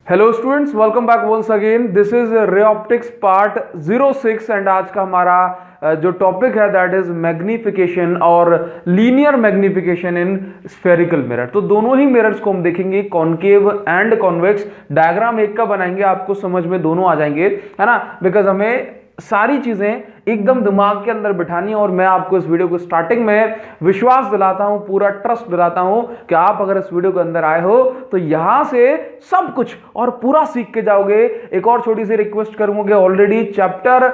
Hello students, welcome back once again. This is ray optics part 06 and आज का हमारा जो टॉपिक है दैट इज मैग्निफिकेशन और linear magnification in spherical mirror. तो दोनों ही मिरर्स को हम देखेंगे, कॉनकेव एंड कॉन्वेक्स। डायग्राम एक का बनाएंगे, आपको समझ में दोनों आ जाएंगे, है ना, बिकॉज हमें सारी चीजें एकदम दिमाग के अंदर बिठानी है। और मैं आपको इस वीडियो को स्टार्टिंग में विश्वास दिलाता हूं, पूरा ट्रस्ट दिलाता हूं कि आप अगर इस वीडियो के अंदर आए हो तो यहां से सब कुछ और पूरा सीख के जाओगे। एक और छोटी सी रिक्वेस्ट करूंगा, ऑलरेडी चैप्टर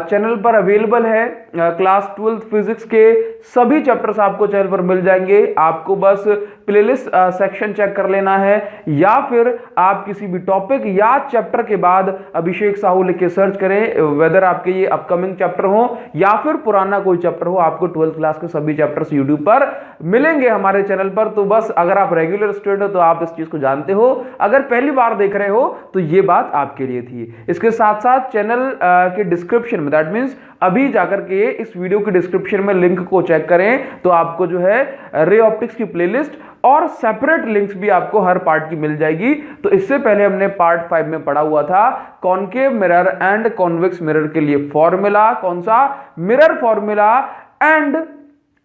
चैनल पर अवेलेबल है। क्लास 12th फिजिक्स के सभी चैप्टर्स आपको चैनल पर मिल जाएंगे। आपको बस प्लेलिस्ट सेक्शन चेक कर लेना है, या फिर आप किसी भी टॉपिक या चैप्टर के बाद अभिषेक साहू लिख के सर्च करें। वेदर आपके ये अपकमिंग चैप्टर हो या फिर पुराना कोई चैप्टर हो, आपको 12th क्लास के सभी चैप्टर्स यूट्यूब पर मिलेंगे हमारे चैनल पर। तो बस अगर आप रेगुलर स्टूडेंट हो तो आप इस चीज को जानते हो, अगर पहली बार देख रहे हो तो ये बात आपके लिए थी। इसके साथ साथ चैनल के डिस्क्रिप्शन में, दैट मींस अभी जाकर के इस वीडियो के डिस्क्रिप्शन में लिंक को चेक करें तो आपको जो है रे ऑप्टिक्स की प्लेलिस्ट और सेपरेट लिंक्स भी आपको हर पार्ट की मिल जाएगी। तो इससे पहले हमने पार्ट 5 में पढ़ा हुआ था concave mirror and convex mirror के लिए फॉर्मूला, कौन सा, मिरर फॉर्मूला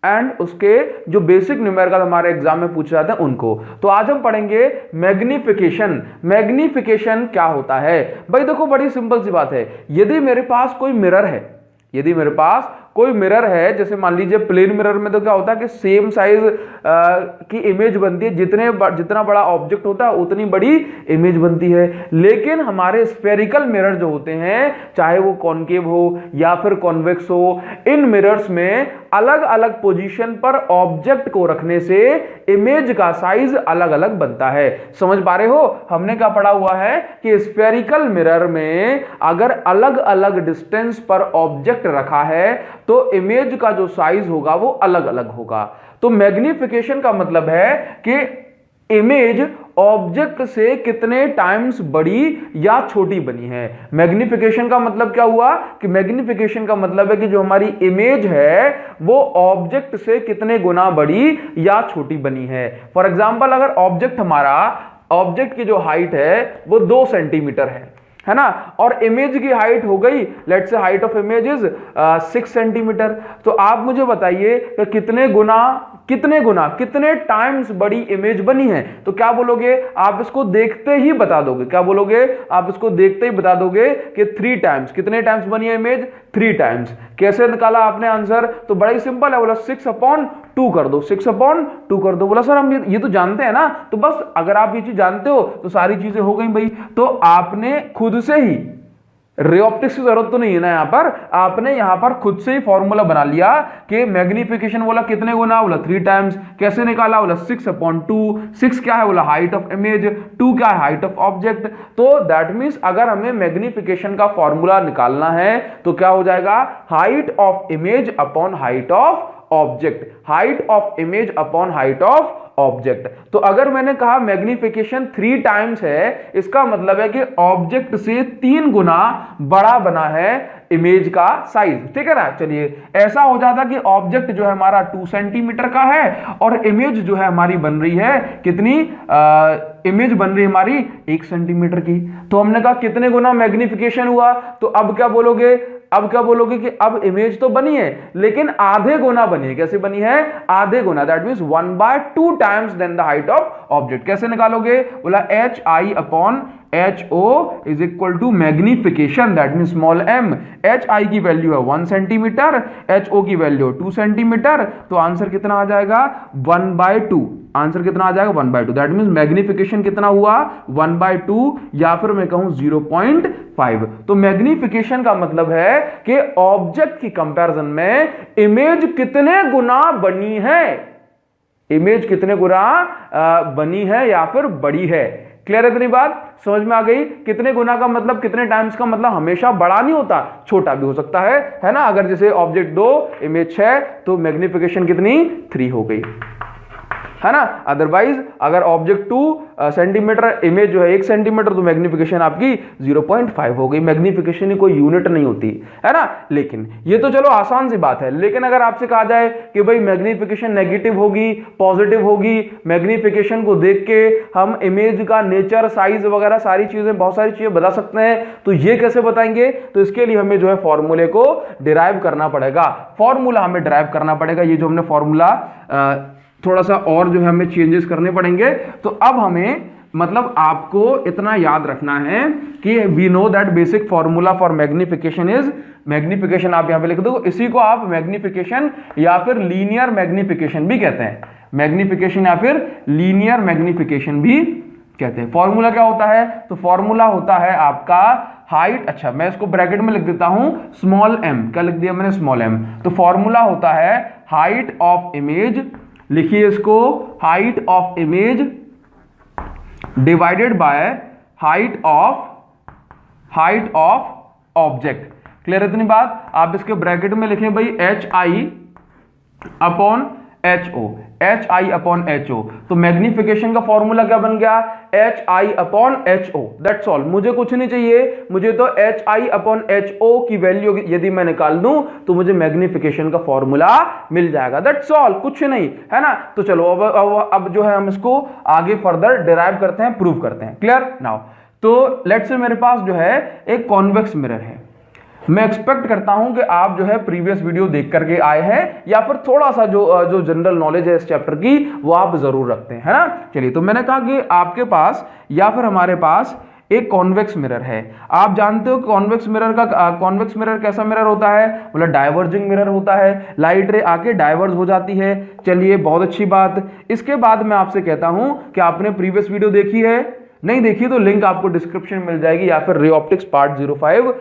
एंड उसके जो बेसिक न्यूमेरिकल हमारे एग्जाम में पूछे जाते हैं उनको। तो आज हम पढ़ेंगे मैग्निफिकेशन। मैग्निफिकेशन क्या होता है भाई? देखो, बड़ी सिंपल सी बात है। यदि मेरे पास कोई मिरर है, यदि मेरे पास कोई मिरर है, जैसे मान लीजिए प्लेन मिरर में तो क्या होता है कि सेम साइज की इमेज बनती है, जितना बड़ा ऑब्जेक्ट होता है उतनी बड़ी इमेज बनती है। लेकिन हमारे स्फेरिकल मिरर जो होते हैं, चाहे वो कॉनकेव हो या फिर कॉन्वेक्स हो, इन मिरर्स में अलग अलग पोजीशन पर ऑब्जेक्ट को रखने से इमेज का साइज अलग अलग बनता है। समझ पा रहे हो? हमने क्या पढ़ा हुआ है कि स्फेरिकल मिरर में अगर अलग अलग डिस्टेंस पर ऑब्जेक्ट रखा है तो इमेज का जो साइज होगा वो अलग अलग होगा। तो मैग्निफिकेशन का मतलब है कि इमेज ऑब्जेक्ट से कितने टाइम्स बड़ी या छोटी बनी है। मैग्निफिकेशन का मतलब क्या हुआ कि मैग्निफिकेशन का मतलब है कि जो हमारी इमेज है वो ऑब्जेक्ट से कितने गुना बड़ी या छोटी बनी है। फॉर एग्जांपल, अगर ऑब्जेक्ट की जो हाइट है वो 2 सेंटीमीटर है ना, और इमेज की हाइट हो गई, let's say height of image is 6 centimetre, तो आप मुझे बताइए कि कितने टाइम्स बड़ी इमेज बनी है। तो क्या बोलोगे आप? इसको देखते ही बता दोगे। क्या बोलोगे आप? इसको देखते ही बता दोगे कि 3 टाइम्स। कितने टाइम्स बनी है इमेज? 3 टाइम्स। कैसे निकाला आपने आंसर? तो बड़ा ही सिंपल है, बोला 6/2 कर दो, 6/2 कर दो। बोला सर हम ये तो जानते हैं ना। तो बस अगर आप ये चीज जानते हो तो सारी चीजें हो गई भाई। तो आपने खुद से ही, रे ऑप्टिक्स की जरूरत तो नहीं है ना यहां पर, आपने यहां पर खुद से ही फॉर्मूला बना लिया कि मैग्निफिकेशन बोला कितने गुना, बोला 3 टाइम्स। कैसे निकाला? बोला 6/2। 6 क्या है? बोला हाइट ऑफ इमेज, 2 क्या है? Height of object. तो दैट मींस अगर हमें मैग्निफिकेशन का फॉर्मूला निकालना है तो क्या हो जाएगा? Height of image upon height of object, height of image upon height of object. तो अगर मैंने कहा मैग्निफिकेशन 3 टाइम्स है, इसका मतलब है कि ऑब्जेक्ट से 3 गुना बड़ा बना है इमेज का साइज। ठीक है ना? चलिए, ऐसा हो जाता कि ऑब्जेक्ट जो है हमारा 2 सेंटीमीटर का है और इमेज जो है हमारी बन रही है कितनी, इमेज बन रही है हमारी 1 सेंटीमीटर की। तो हमने कहा कितने गुना मैग्निफिकेशन हुआ। तो अब क्या बोलोगे कि अब इमेज तो बनी है लेकिन आधे गुना बनी है। कैसे बनी है? आधे गुना, that means 1/2 times then the height of object. कैसे निकालोगे? बोला HI/HO is equal to magnification, that means small m। HI की वैल्यू है 1 सेंटीमीटर, HO की वैल्यू 2 सेंटीमीटर। तो आंसर कितना आ जाएगा? 1/2। आंसर कितना आ जाएगा? 1/2। दैट मींस मैग्निफिकेशन कितना हुआ? 1/2, या फिर मैं कहूं 0.5। तो मैग्निफिकेशन का मतलब है कि ऑब्जेक्ट की कंपैरिजन में इमेज कितने गुना बनी है, इमेज कितने गुना बनी है या फिर बड़ी है। क्लियर है इतनी बात? समझ में आ गई? कितने गुना का मतलब, कितने टाइम्स का मतलब हमेशा बड़ा नहीं होता, छोटा भी हो सकता है ना। अगर जैसे ऑब्जेक्ट 2 इमेज 6 तो मैग्निफिकेशन कितनी? 3 हो गई। है ना। अदरवाइज अगर ऑब्जेक्ट 2 सेंटीमीटर, इमेज जो है 1 सेंटीमीटर, तो मैग्निफिकेशन आपकी 0.5 हो गई। मैग्निफिकेशन की कोई यूनिट नहीं होती है ना। लेकिन ये तो चलो आसान सी बात है, लेकिन अगर आपसे कहा जाए कि भाई मैग्निफिकेशन नेगेटिव होगी, पॉजिटिव होगी, मैग्निफिकेशन को देख के हम इमेज का नेचर, साइज वगैरह सारी चीजें, बहुत सारी चीजें बता सकते हैं, तो ये कैसे बताएंगे? तो इसके लिए हमें जो है फॉर्मूले को डिराइव करना पड़ेगा, फॉर्मूला हमें डिराइव करना पड़ेगा। ये जो हमने फॉर्मूला थोड़ा सा और जो है हमें चेंजेस करने पड़ेंगे। तो अब हमें मतलब आपको इतना याद रखना है कि we know that basic formula for magnification is, magnification आप यहां पे लिख दो, इसी को आप मैग्निफिकेशन या फिर लीनियर मैग्निफिकेशन भी कहते हैं। मैग्निफिकेशन या फिर लीनियर मैग्निफिकेशन भी कहते हैं। फॉर्मूला क्या होता है? तो फॉर्मूला होता है आपका हाइट, अच्छा मैं इसको ब्रैकेट में लिख देता हूं स्मॉल m, क्या लिख दिया मैंने? Small m। तो फॉर्मूला होता है हाइट ऑफ इमेज, लिखिए इसको, height of image divided by height of object. Clear है इतनी बात? आप इसके ब्रैकेट में लिखें भाई HI upon HO, HI upon HO। तो मैग्निफिकेशन का फॉर्मूला क्या बन गया? HI upon HO, that's all. मुझे कुछ नहीं चाहिए, मुझे तो HI अपॉन HO की वैल्यू यदि मैं निकाल दूं तो मुझे मैग्निफिकेशन का फॉर्मूला मिल जाएगा, दैट्स ऑल, कुछ नहीं, है ना। तो चलो अब जो है हम इसको आगे फर्दर डिराइव करते हैं, प्रूव करते हैं। Clear now? तो लेट्स से मेरे पास जो है एक कॉन्वेक्स मिरर है। मैं एक्सपेक्ट करता हूं कि आप जो है प्रीवियस वीडियो देख करके आए हैं, या फिर थोड़ा सा जो जनरल नॉलेज है इस चैप्टर की वो आप जरूर रखते हैं, है ना। चलिए, तो मैंने कहा कि आपके पास या फिर हमारे पास एक कॉन्वेक्स मिरर है। आप जानते हो कॉन्वेक्स मिरर कैसा मिरर होता है? मतलब डाइवर्जिंग मिरर होता है, लाइट रे आके डाइवर्ज हो जाती है। चलिए, बहुत अच्छी बात। इसके बाद मैं आपसे कहता हूं कि आपने प्रीवियस वीडियो देखी है, नहीं देखी तो लिंक आपको डिस्क्रिप्शन मिल जाएगी, या फिर रे ऑप्टिक्स पार्ट 05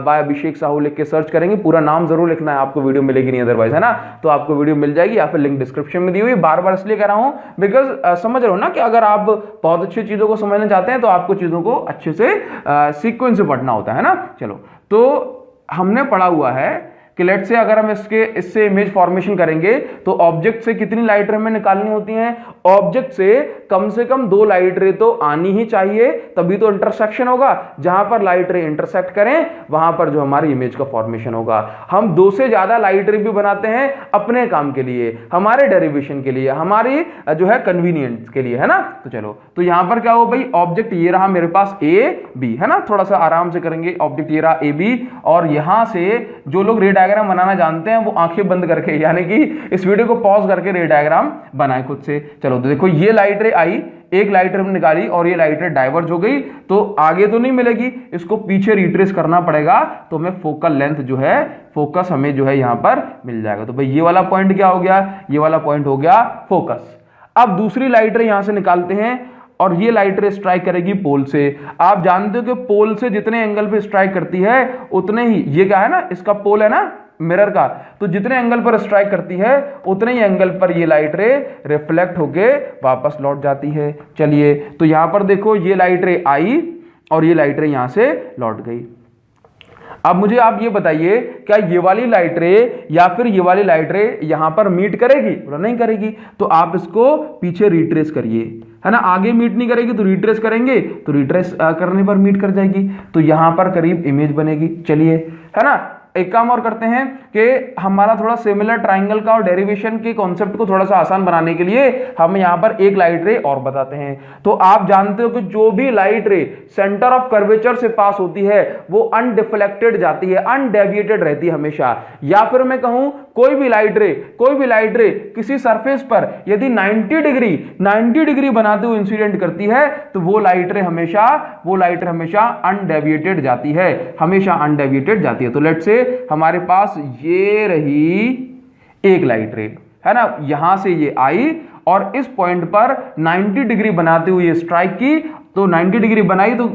बाय अभिषेक साहू लिख के सर्च करेंगे। पूरा नाम जरूर लिखना है, आपको वीडियो मिलेगी नहीं अदरवाइज, है ना। तो आपको वीडियो मिल जाएगी, या फिर लिंक डिस्क्रिप्शन में दी हुई। बार बार इसलिए कह रहा हूं बिकॉज समझ रहे हो ना कि अगर आप बहुत अच्छी चीजों को समझना चाहते हैं तो आपको चीजों को अच्छे से सीक्वेंस से पढ़ना होता है ना। चलो, तो हमने पढ़ा हुआ है कि लेट से अगर हम इससे इमेज फॉर्मेशन करेंगे तो ऑब्जेक्ट से कितनी लाइट रे हमें निकालनी होती हैं? ऑब्जेक्ट से कम 2 लाइट रे तो आनी ही चाहिए, तभी तो इंटरसेक्शन होगा। जहां पर लाइट रे इंटरसेक्ट करें वहां पर जो हमारी इमेज का फॉर्मेशन होगा। हम 2 से ज्यादा लाइट रे भी बनाते हैं अपने काम के लिए, हमारे डेरिवेशन के लिए, हमारी जो है कन्वीनियंस के लिए, है ना। तो चलो, तो यहां पर क्या हो भाई, ऑब्जेक्ट ये रहा मेरे पास AB, है ना। थोड़ा सा आराम से करेंगे। ऑब्जेक्ट ये रहा AB, और यहां से जो लोग रे डायग्राम बनाना जानते हैं वो आंखें बंद करके, यानी कि इस वीडियो को पॉज करके रे डायग्राम बनाए खुद से। चलो, तो देखो ये लाइट रे आई, एक लाइट रे निकाली और ये लाइट रे डाइवर्ज हो गई, तो आगे तो नहीं मिलेगी, इसको पीछे रिट्रेस करना पड़ेगा। तो हमें फोकल लेंथ जो है, फोकस हमें जो है यहां पर मिल जाएगा। तो भाई ये वाला पॉइंट क्या हो गया? ये वाला पॉइंट हो गया फोकस। अब दूसरी लाइट रे यहां से निकालते हैं, और ये लाइट रे स्ट्राइक करेगी पोल से। आप जानते हो कि पोल से जितने एंगल पे स्ट्राइक करती है उतने ही, ये क्या है ना, इसका पोल है ना मिरर का, तो जितने एंगल पर स्ट्राइक करती है उतने ही एंगल पर ये लाइट रे रिफ्लेक्ट होके वापस लौट जाती है। चलिए, तो यहां पर देखो ये लाइट रे आई और ये लाइट रे यहां से लौट गई। अब मुझे आप ये बताइए, क्या ये वाली लाइट रे या फिर ये वाली लाइट रे यहां पर मीट करेगी? बोला नहीं करेगी। तो आप इसको पीछे रिट्रेस करिए, है ना। आगे मीट नहीं करेगी तो रिट्रेस करेंगे, तो रिट्रेस करने पर मीट कर जाएगी, तो यहां पर करीब इमेज बनेगी। चलिए, है ना। एक काम और करते हैं कि हमारा थोड़ा सिमिलर ट्राइंगल का और डेरिवेशन के कॉन्सेप्ट को थोड़ा सा आसान बनाने के लिए हम यहां पर एक लाइट रे और बताते हैं। तो आप जानते हो कि जो भी लाइट रे सेंटर ऑफ कर्वेचर से पास होती है वो अनडिफ्लेक्टेड जाती है, अनडेविएटेड रहती है हमेशा। या फिर मैं कहूं कोई भी लाइट रे किसी सरफेस पर यदि 90 डिग्री बनाते हुए इंसिडेंट करती है तो वो लाइट रे हमेशा अनडेविएटेड जाती है, हमेशा अनडेविएटेड जाती है। तो लेट्स से हमारे पास ये रही एक लाइट रे, है ना। यहां से ये आई और इस पॉइंट पर 90 डिग्री बनाते हुए स्ट्राइक की, तो 90 डिग्री बनाई तो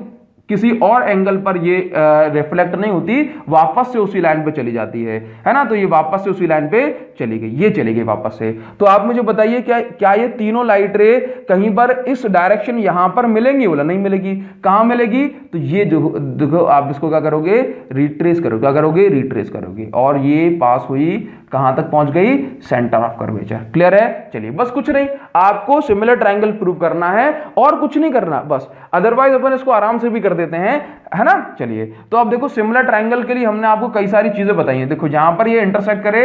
किसी और एंगल पर ये रिफ्लेक्ट नहीं होती, वापस से उसी लाइन पे चली जाती है ना। तो ये वापस से उसी लाइन पे चली गई, ये चली गई वापस से। तो आप मुझे बताइए क्या ये तीनों लाइट रे कहीं पर इस डायरेक्शन यहां पर मिलेंगी? बोला नहीं मिलेगी। कहां मिलेगी? तो ये जो देखो आप इसको क्या करोगे, रिट्रेस करोगे। क्या करोगे? रिट्रेस करोगे, और ये पास हुई कहां तक पहुंच गई? Centre of curvature. क्लियर है? चलिए बस कुछ नहीं, आपको सिमिलर ट्रायंगल प्रूव करना है और कुछ नहीं करना बस, अदरवाइज अपन इसको आराम से भी कर देते हैं, है ना। चलिए तो अब देखो सिमिलर ट्रायंगल के लिए हमने आपको कई सारी चीजें बताई हैं। देखो यहां पर ये इंटरसेक्ट करे,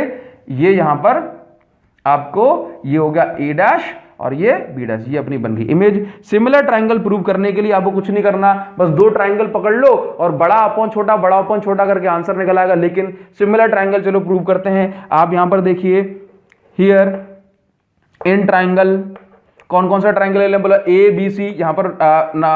ये यहां पर आपको ये हो गया ए डैश और ये बी डैश, ये अपनी बन गई इमेज। सिमिलर ट्रायंगल प्रूव करने के लिए आपको कुछ नहीं करना, बस दो ट्रायंगल पकड़ लो और बड़ा अपॉन छोटा करके आंसर निकल आएगा। लेकिन सिमिलर ट्रायंगल चलो प्रूव करते हैं। आप यहां पर देखिए, हियर इन ट्रायंगल कौन कौन सा ट्रायंगल ले लें? बोला ए बी सी, यहां पर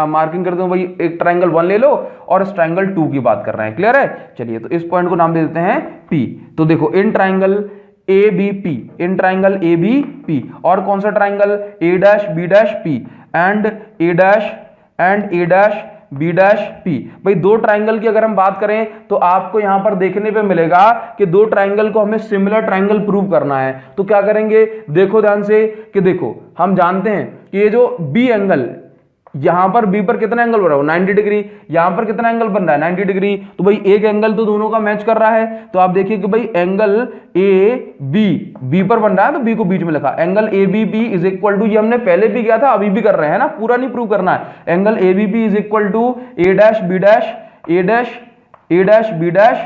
मार्किंग करते हो भाई, एक ट्रायंगल 1 ले लो और इस ट्रायंगल 2 की बात कर रहे हैं। क्लियर है? चलिए तो इस पॉइंट को नाम दे देते हैं पी। तो देखो in triangle A B P, in triangle A B P, और कौन सा triangle? A dash B dash P and A dash B dash P. भाई दो ट्रायंगल की अगर हम बात करें तो आपको यहां पर देखने पे मिलेगा कि दो ट्रायंगल को हमें सिमिलर ट्रायंगल प्रूव करना है। तो क्या करेंगे? देखो ध्यान से कि देखो हम जानते हैं कि ये जो बी एंगल, यहां पर बी पर कितना एंगल बन रहा है? 90 डिग्री। यहां पर कितना एंगल बन रहा है? 90 डिग्री। तो भाई एक एंगल तो दोनों का मैच कर रहा है। तो आप देखिए कि भाई एंगल ए बी पर बन रहा है, तो बी को बीच में लिखा, angle A B B is equal to, ये हमने पहले भी किया था अभी भी कर रहे हैं ना, पूरा नहीं प्रूव करना है। Angle A B B is equal to A dash B dash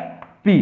P.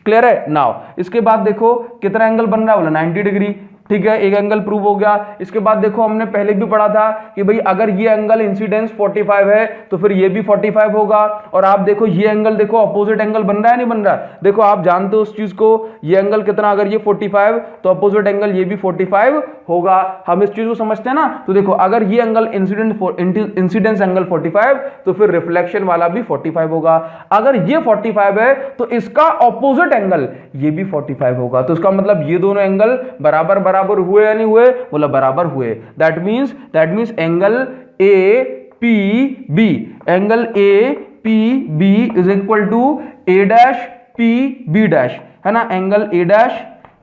Clear है? नाउ इसके बाद देखो कितना एंगल बन रहा है? बोला 90 डिग्री। ठीक है, एक एंगल प्रूव हो गया। इसके बाद देखो हमने पहले भी पढ़ा था कि भाई अगर ये एंगल इंसिडेंस 45 है तो फिर ये भी 45 होगा। और आप देखो ये एंगल देखो अपोजिट एंगल बन रहा है नहीं बन रहा? देखो आप जानते हो उस चीज को, ये एंगल कितना, अगर ये 45 तो अपोजिट एंगल ये भी 45 होगा। हम इस चीज को समझते हैं ना। तो देखो अगर ये एंगल इंसिडेंस एंगल 45 तो फिर रिफ्लेक्शन वाला भी 45 होगा। अगर ये 45 है तो इसका ऑपोजिट एंगल ये भी 45 होगा। तो इसका मतलब ये दोनों एंगल बराबर हुए या नहीं हुए? बोला बराबर हुए। That means angle A P B, angle A P B is equal to A dash P B dash, है ना, angle A dash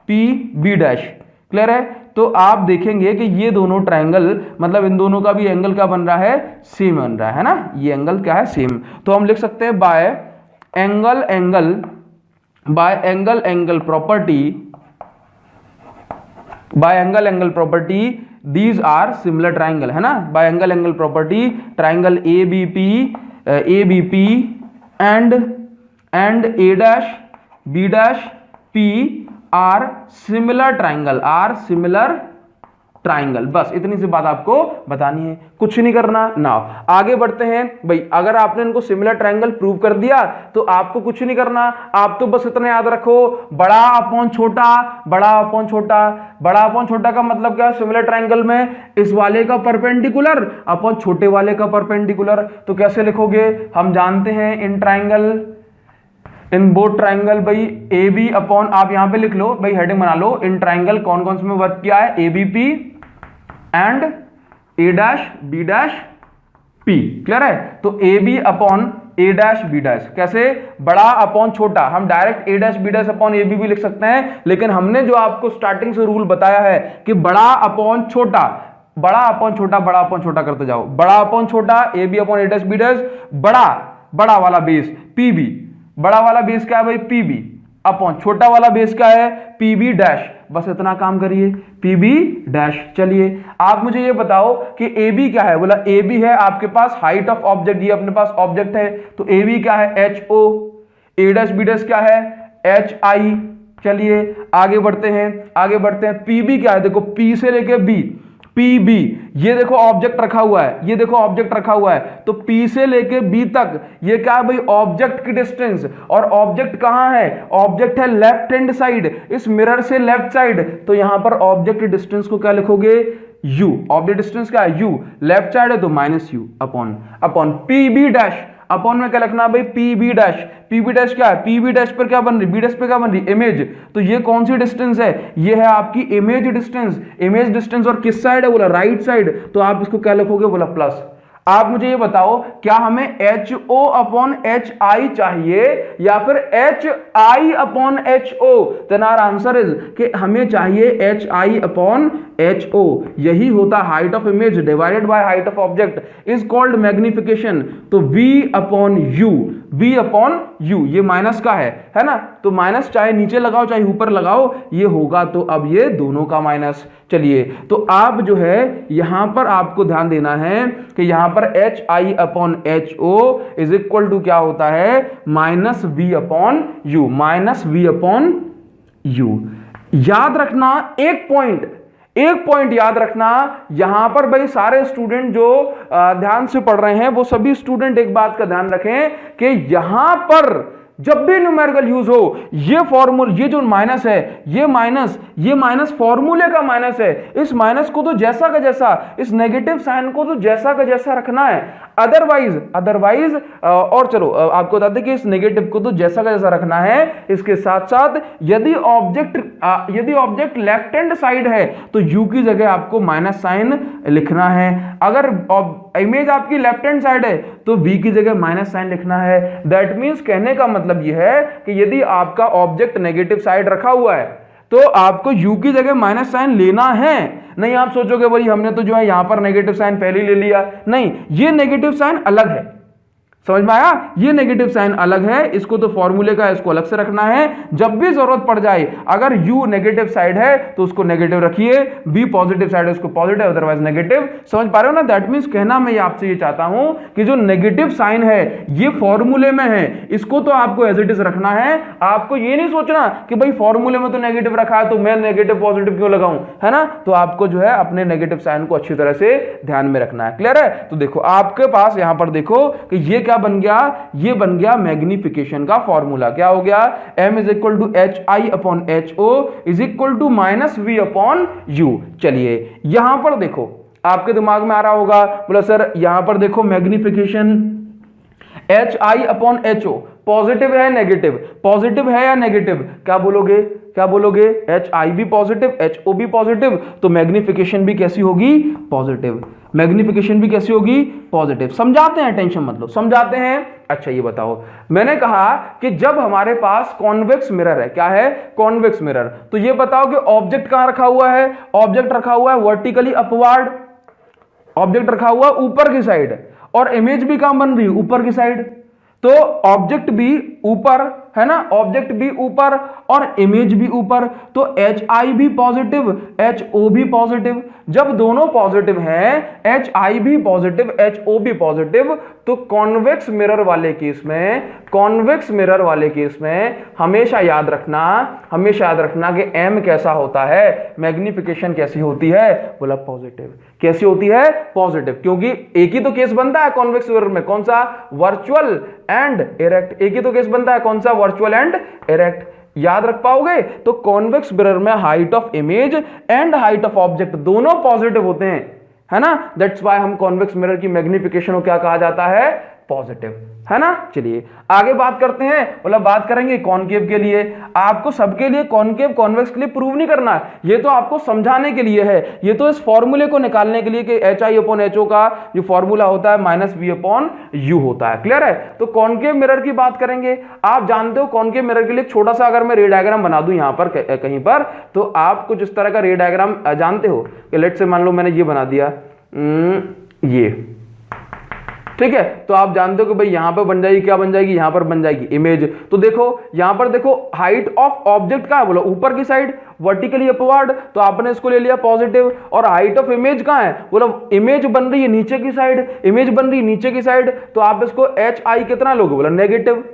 P B dash. Clear है? तो आप देखेंगे कि ये दोनों ट्रायंगल, मतलब इन दोनों का भी एंगल क्या बन रहा है? सेम बन रहा है ना। ये एंगल क्या है? सेम। तो हम लिख सकते हैं by angle property these are similar triangle, है ना। By angle property triangle A B P and A dash B dash P are similar triangle. बस इतनी सी बात आपको बतानी है, कुछ नहीं करना ना। आगे बढ़ते हैं भाई। अगर आपने इनको सिमिलर ट्रायंगल प्रूव कर दिया तो आपको कुछ नहीं करना, आप तो बस इतना याद रखो, बड़ा अपॉन छोटा का मतलब क्या? सिमिलर ट्रायंगल में इस वाले का परपेंडिकुलर अपॉन छोटे वाले का परपेंडिकुलर। तो कैसे लिखोगे? हम जानते हैं इन बोथ ट्रायंगल भाई ए बी अपॉन, आप यहां पे लिख लो भाई, हेडिंग बना लो, इन ट्रायंगल कौन कौन से में वर्क किया है? A B P and A dash B dash P. Clear है? तो A B upon A dash B dash, कैसे? बड़ा अपॉन छोटा। हम direct A dash B dash upon A B भी लिख सकते हैं, लेकिन हमने जो आपको स्टार्टिंग से रूल बताया है कि बड़ा अपॉन छोटा करते जाओ। बड़ा अपॉन छोटा A B upon A dash B dash, बड़ा वाला बेस पी बी, बड़ा वाला बेस क्या है भाई? पी बी अपॉन छोटा वाला बेस क्या है? P B dash. बस इतना काम करिए, पी बी डैश। चलिए आप मुझे ये बताओ कि ए बी क्या है? बोला ए बी है आपके पास हाइट ऑफ ऑब्जेक्ट, ये अपने पास ऑब्जेक्ट है, तो ए बी क्या है? H O. A dash B dash क्या है? H I. चलिए आगे बढ़ते हैं। पी बी क्या है? देखो पी से लेके बी, पी बी, ये देखो ऑब्जेक्ट रखा हुआ है, तो P से लेके B तक ये क्या है भाई? ऑब्जेक्ट की डिस्टेंस। और ऑब्जेक्ट कहां है? ऑब्जेक्ट है लेफ्ट हैंड साइड, इस मिरर से लेफ्ट साइड। तो यहां पर ऑब्जेक्ट की डिस्टेंस को क्या लिखोगे? U। ऑब्जेक्ट डिस्टेंस क्या है? U। लेफ्ट साइड है तो -U upon P B dash. Upon में क्या लिखना भाई? P B dash. P B dash क्या है? पी बी डैश पर क्या बन रही? बी डैश पे क्या बन रही? इमेज। तो ये कौन सी डिस्टेंस है? ये है आपकी इमेज डिस्टेंस। और किस साइड है? बोला राइट साइड। तो आप इसको क्या लिखोगे? बोला प्लस। आप मुझे ये बताओ, क्या हमें HO अपॉन HI चाहिए या फिर HI upon HO? Then our answer is कि हमें चाहिए HI अपॉन HO। यही होता height of image divided by height of object is called magnification. तो V अपॉन U, ये माइनस का है ना, तो माइनस चाहे नीचे लगाओ चाहे ऊपर लगाओ ये होगा, तो अब ये दोनों का माइनस। चलिए, तो आप जो है यहां पर आपको ध्यान देना है कि यहां पर HI upon HO is equal to क्या होता है, माइनस V अपॉन U। याद रखना एक पॉइंट याद रखना, यहां पर भाई सारे स्टूडेंट जो ध्यान से पढ़ रहे हैं वो सभी स्टूडेंट एक बात का ध्यान रखें कि यहां पर जब भी न्यूमेरिकल यूज हो, ये जो माइनस है, ये माइनस फॉर्मूले का माइनस है। इस माइनस को तो जैसा का जैसा, इस नेगेटिव साइन को तो जैसा का जैसा रखना है। अदरवाइज और चलो आपको बता दें कि इस नेगेटिव को तो जैसा का जैसा रखना है। इसके साथ साथ यदि ऑब्जेक्ट लेफ्ट हैंड साइड है तो यू की जगह आपको माइनस साइन लिखना है। अगर इमेज आपकी लेफ्ट हैंड साइड है तो v की जगह माइनस साइन लिखना है। दैट मींस कहने का मतलब यह है कि यदि आपका ऑब्जेक्ट नेगेटिव साइड रखा हुआ है तो आपको u की जगह माइनस साइन लेना है। नहीं आप सोचोगे भाई हमने तो जो है यहां पर नेगेटिव साइन पहले ही ले लिया, नहीं, ये नेगेटिव साइन अलग है। समझ में आया? ये नेगेटिव साइन अलग है, इसको तो फॉर्मूले का इसको अलग से रखना है। जब भी जरूरत पड़ जाए, अगर u नेगेटिव साइड है तो उसको नेगेटिव रखिए, v पॉजिटिव साइड है उसको पॉजिटिव, अदरवाइज नेगेटिव। समझ पा रहे हो ना? दैट मींस कहना मैं आपसे ये चाहता हूं कि जो नेगेटिव साइन है ये फॉर्मूले में है, इसको तो आपको एज इट इज रखना है। आपको ये नहीं सोचना कि भाई फॉर्मूले में तो नेगेटिव रखा है तो मैं नेगेटिव पॉजिटिव क्यों लगाऊं, है ना? तो आपको जो है अपने नेगेटिव साइन को अच्छी तरह से ध्यान में रखना है। क्लियर है? तो देखो आपके पास यहां पर देखो कि ये क्या बन गया, ये बन गया मैग्निफिकेशन का फॉर्मूला। क्या हो गया? m is equal to HI upon HO is equal to minus V upon U। चलिए यहां पर देखो, आपके दिमाग में आ रहा होगा, बोला सर यहां पर देखो magnification HI upon HO positive है नेगेटिव, पॉजिटिव है या नेगेटिव? क्या बोलोगे? HI भी पॉजिटिव, HO भी पॉजिटिव, तो मैग्निफिकेशन भी कैसी होगी? पॉजिटिव। मैग्निफिकेशन भी कैसी होगी? पॉजिटिव। समझाते हैं, टेंशन मत लो, समझाते हैं। अच्छा ये बताओ, मैंने कहा कि जब हमारे पास कॉन्वेक्स मिरर है, क्या है? कॉन्वेक्स मिरर, तो ये बताओ कि ऑब्जेक्ट कहां रखा हुआ है? ऑब्जेक्ट रखा हुआ है वर्टिकली अपवर्ड, ऑब्जेक्ट रखा हुआ है ऊपर की साइड, और इमेज भी कहां बन रही है? ऊपर की साइड। तो ऑब्जेक्ट भी ऊपर है ना, ऑब्जेक्ट भी ऊपर और इमेज भी ऊपर, तो HI भी पॉजिटिव, HO भी पॉजिटिव। जब दोनों पॉजिटिव हैं, HI भी पॉजिटिव, HO भी पॉजिटिव, तो कॉन्वेक्स मिरर वाले केस में हमेशा याद रखना कि M कैसा होता है, मैग्निफिकेशन कैसी होती है? बोला पॉजिटिव। कैसी होती है? पॉजिटिव, क्योंकि एक ही तो केस बनता है कॉन्वेक्स मिरर में, कौन सा? Virtual and erect. एक ही तो केस बनता है, कौन सा? Virtual and erect. याद रख पाओगे? तो कॉन्वेक्स मिरर में height of image and height of object दोनों पॉजिटिव होते हैं, है ना? दैट्स व्हाई हम कॉन्वेक्स मिरर की मैग्निफिकेशन को क्या कहा जाता है? पॉजिटिव, है ना? चलिए आगे बात करते हैं, मतलब बात करेंगे कॉनकेव के लिए। आपको सबके लिए कॉनकेव कॉन्वेक्स के लिए प्रूव नहीं करना है, ये तो आपको समझाने के लिए है। ये तो इस फॉर्मूले को निकालने के लिए कि HI अपॉन HO का जो फॉर्मूला होता है माइनस V अपॉन U होता है। क्लियर है? तो कॉनकेव मिरर की बात करेंगे। आप जानते हो कॉनकेव मिरर के लिए छोटा सा अगर मैं रे डायग्राम बना दूं यहां पर कहीं पर, तो आप कुछ इस तरह का रे डायग्राम जानते हो कि लेट से मान लो मैंने ये बना दिया, ये ठीक है, तो आप जानते हो कि भाई यहां पर बन जाएगी, क्या बन जाएगी? यहां पर बन जाएगी इमेज। तो देखो यहां पर देखो हाइट ऑफ ऑब्जेक्ट का बोला ऊपर की साइड वर्टिकली अपवर्ड, तो आपने इसको ले लिया पॉजिटिव। और हाइट ऑफ इमेज कहां है? बोला इमेज बन रही है नीचे की साइड, तो आप इसको HI कितना लोगे? बोला नेगेटिव।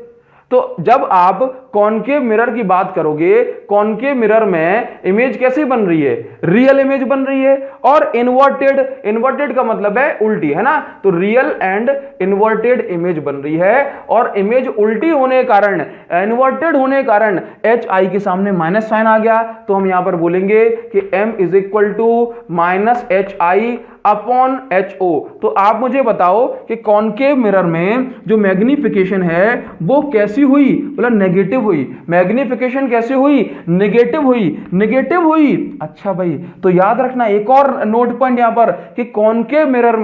तो जब आप कॉनकेव मिरर की बात करोगे, कॉनकेव मिरर में इमेज कैसी बन रही है? रियल इमेज बन रही है। और इन्वर्टेड का मतलब है उल्टी, है ना? तो रियल एंड इन्वर्टेड इमेज बन रही है, और इमेज उल्टी होने के कारण, इन्वर्टेड होने के कारण HI के सामने माइनस साइन आ गया। तो हम यहां पर बोलेंगे कि M is equal to minus HI upon HO। तो आप मुझे बताओ कि कॉनकेव मिरर में जो मैग्निफिकेशन है वो कैसी हुई, बोला नेगेटिव हुई। मैग्निफिकेशन कैसे हुई, नेगेटिव हुई, नेगेटिव हुई। अच्छा भाई, तो याद रखना एक और नोट पॉइंट यहां पर कि कॉनकेव मिरर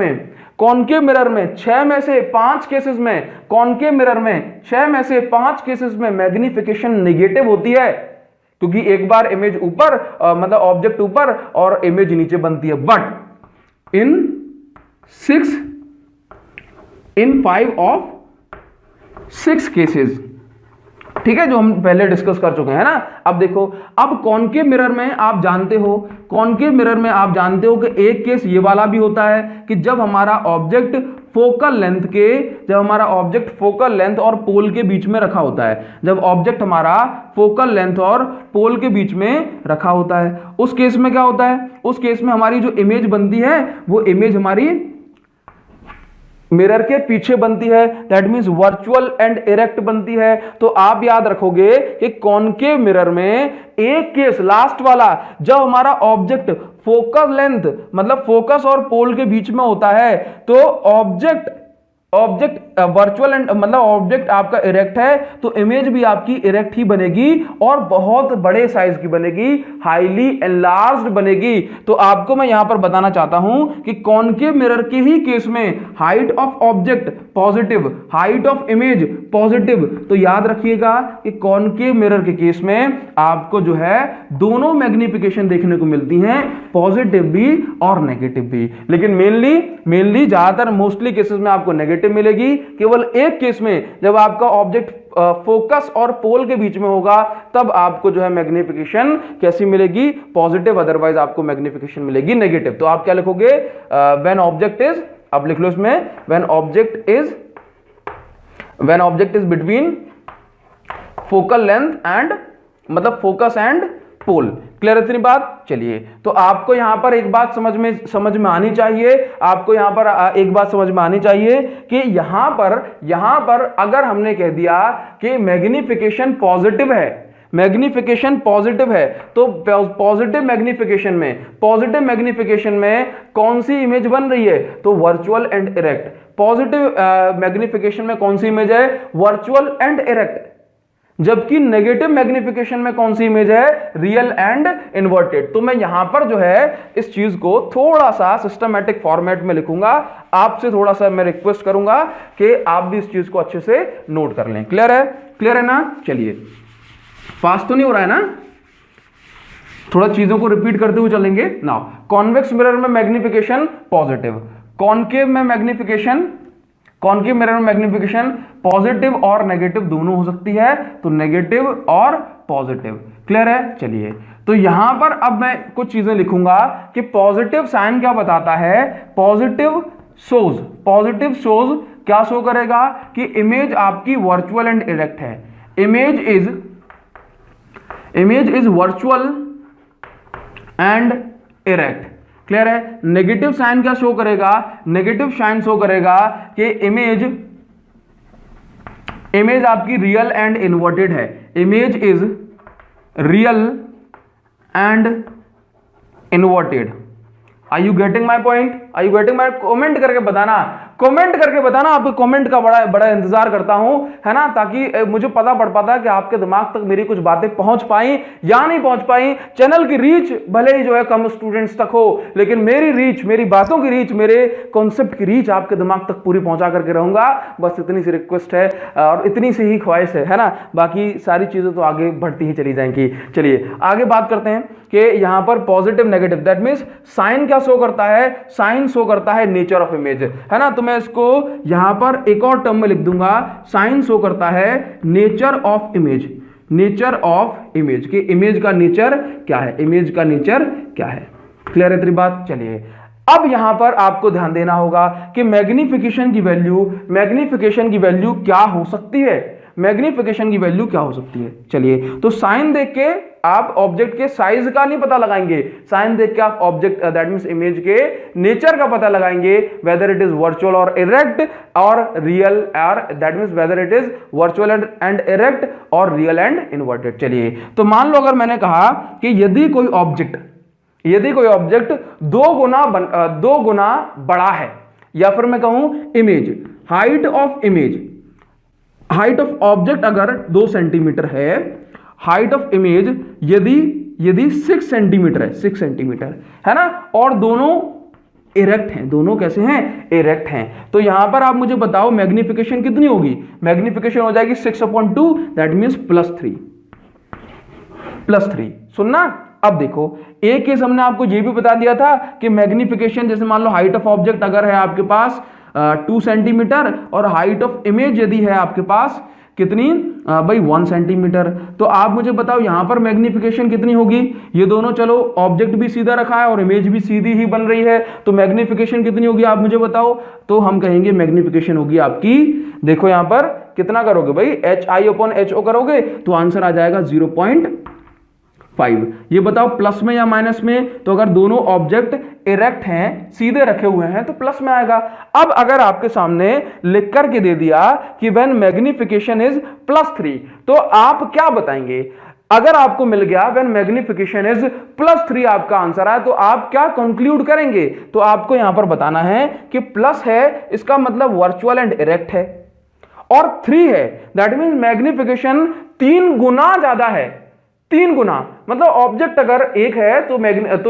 में 6 में से 5 केसेस में, कॉनकेव मिरर में 6 में से 5 केसेस में मैग्निफिकेशन नेगेटिव होती है, क्योंकि एक बार इमेज ऊपर मतलब ऑब्जेक्ट ऊपर और इमेज नीचे बनती है। बट इन 5 ऑफ 6 केसेस, ठीक है, जो हम पहले डिस्कस कर चुके हैं ना। अब देखो, अब कॉनकेव मिरर में आप जानते हो, कॉनकेव मिरर में आप जानते हो कि एक केस ये वाला भी होता है कि जब हमारा ऑब्जेक्ट फोकल लेंथ और पोल के बीच में रखा होता है, जब ऑब्जेक्ट हमारा फोकल लेंथ और पोल के बीच में रखा होता है, उस केस में क्या होता है, उस केस में हमारी जो इमेज बनती है वो इमेज हमारी मिरर के पीछे बनती है, that means virtual and erect बनती है। तो आप याद रखोगे कि कॉनकेव मिरर में एक केस लास्ट वाला, जब हमारा ऑब्जेक्ट फोकस लेंथ मतलब फोकस और पोल के बीच में होता है, तो ऑब्जेक्ट वर्चुअल एंड मतलब ऑब्जेक्ट आपका इरेक्ट है, तो इमेज भी आपकी इरेक्ट ही बनेगी और बहुत बड़े साइज की बनेगी, हाईली एनलार्ज्ड बनेगी। तो आपको मैं यहां पर बताना चाहता हूं कि कॉनकेव मिरर के ही केस में height of object positive, height of image positive. तो याद रखिएगा कि कॉनकेव मिरर के केस में आपको जो है दोनों मैग्निफिकेशन देखने को मिलती हैं, पॉजिटिव भी और नेगेटिव भी। लेकिन मेनली ज्यादातर मोस्टली केसेस में आपको नेगेटिव मिलेगी। केवल एक केस में जब आपका ऑब्जेक्ट फोकस और पोल के बीच में होगा, तब आपको जो है मैग्निफिकेशन कैसी मिलेगी, पॉजिटिव, अदरवाइज आपको मैग्निफिकेशन मिलेगी नेगेटिव। तो आप क्या लिखोगे, व्हेन ऑब्जेक्ट इज, अब लिख लो इसमें, when object is between focal length and मतलब फोकस एंड पोल। क्लियर है इतनी बात? चलिए, तो आपको यहां पर एक बात समझ में आनी चाहिए, आपको यहां पर एक बात समझ में आनी चाहिए कि यहां पर अगर हमने कह दिया कि मैग्निफिकेशन पॉजिटिव है, तो पॉजिटिव मैग्निफिकेशन में कौन सी इमेज बन रही है, तो virtual and erect. Positive magnification में कौन सी इमेज है, वर्चुअल एंड इरेक्ट। जबकि नेगेटिव मैग्निफिकेशन में कौन सी इमेज है, रियल एंड इन्वर्टेड। तो मैं यहां पर जो है इस चीज को थोड़ा सा सिस्टमैटिक फॉर्मेट में लिखूंगा, आपसे थोड़ा सा मैं रिक्वेस्ट करूंगा कि आप भी इस चीज को अच्छे से नोट कर लें। क्लियर है ना? चलिए, फास्ट तो नहीं हो रहा है ना, थोड़ा चीजों को रिपीट करते हुए चलेंगे। नाउ, कॉन्वेक्स मिरर में मैग्निफिकेशन पॉजिटिव, कॉनकेव मिरर में मैग्निफिकेशन पॉजिटिव और नेगेटिव दोनों हो सकती है, तो नेगेटिव और पॉजिटिव। क्लियर है? चलिए, तो यहां पर अब मैं कुछ चीजें लिखूंगा कि पॉजिटिव साइन क्या बताता है, पॉजिटिव शोज क्या शो करेगा कि इमेज आपकी वर्चुअल एंड इरेक्ट है, image is virtual and erect. Clear है? नेगेटिव साइन क्या शो करेगा, नेगेटिव साइन शो करेगा कि इमेज आपकी रियल एंड इन्वर्टेड है, image is real and inverted. Are you getting my point? Comment करके बताना, आपके कमेंट का बड़ा इंतजार करता हूं, है ना, ताकि मुझे पता पड़ पाता है कि आपके दिमाग तक मेरी कुछ बातें पहुंच पाई या नहीं पहुंच पाई। चैनल की रीच भले ही जो है कम स्टूडेंट्स तक हो, लेकिन मेरी रीच, मेरी बातों की रीच, मेरे कॉन्सेप्ट की रीच आपके दिमाग तक पूरी पहुंचा करके रहूंगा। बस इतनी सी रिक्वेस्ट है और इतनी सी ही ख्वाहिश है ना, बाकी सारी चीजें तो आगे बढ़ती ही चली जाएंगी। चलिए आगे बात करते हैं कि यहां पर positive negative, that means sign क्या शो करता है, साइन शो करता है नेचर ऑफ इमेज, है ना। तो मैं इसको यहां पर एक और टर्म में लिख दूंगा, साइन शो करता है नेचर ऑफ इमेज, कि इमेज का नेचर क्या है, क्लियर है तेरी बात? चलिए, अब यहां पर आपको ध्यान देना होगा कि मैग्निफिकेशन की वैल्यू क्या हो सकती है, चलिए, तो साइन देख के आप ऑब्जेक्ट के साइज का नहीं पता लगाएंगे, साइन देख के आप ऑब्जेक्ट दैट मींस इमेज के नेचर का पता लगाएंगे, वेदर इट इज वर्चुअल और इरेक्ट और रियल, और that means whether it is virtual and erect और रियल एंड इन्वर्टेड। चलिए, तो मान लो अगर मैंने कहा कि यदि कोई यदि कोई ऑब्जेक्ट दो गुना बड़ा है, या फिर मैं कहूं इमेज, हाइट ऑफ ऑब्जेक्ट अगर 2 सेंटीमीटर है, हाइट ऑफ इमेज यदि 6 सेंटीमीटर है, 6 सेंटीमीटर है ना, और दोनों इरेक्ट हैं, दोनों कैसे हैं, इरेक्ट हैं, तो यहां पर आप मुझे बताओ मैग्निफिकेशन कितनी होगी, मैग्निफिकेशन हो जाएगी 6/2, दैट मींस +3। सुनना, अब देखो एक केस हमने आपको यह भी बता दिया था कि मैग्निफिकेशन, जैसे मान लो हाइट ऑफ ऑब्जेक्ट अगर है आपके पास 2 सेंटीमीटर और हाइट ऑफ इमेज यदि है आपके पास कितनी भाई 1 सेंटीमीटर, तो आप मुझे बताओ यहां पर मैग्निफिकेशन कितनी होगी। ये दोनों, चलो ऑब्जेक्ट भी सीधा रखा है और इमेज भी सीधी ही बन रही है, तो मैग्निफिकेशन कितनी होगी आप मुझे बताओ। तो हम कहेंगे मैग्निफिकेशन होगी आपकी, देखो यहां पर कितना करोगे भाई, HI/HO करोगे तो आंसर आ जाएगा 0.5। ये बताओ प्लस में या माइनस में, तो अगर दोनों ऑब्जेक्ट इरेक्ट हैं, सीधे रखे हुए हैं, तो प्लस में आएगा। अब अगर आपके सामने लिख करके दे दिया कि व्हेन मैग्निफिकेशन इज +3, तो आप क्या बताएंगे। अगर आपको मिल गया व्हेन मैग्निफिकेशन इज +3 आपका आंसर है, तो आप क्या कंक्लूड करेंगे, तो आपको यहां पर बताना है कि प्लस है, इसका मतलब वर्चुअल एंड इरेक्ट है, और 3 है, दैट मीन मैग्निफिकेशन 3 गुना ज्यादा है, 3 गुना, मतलब ऑब्जेक्ट अगर 1 है तो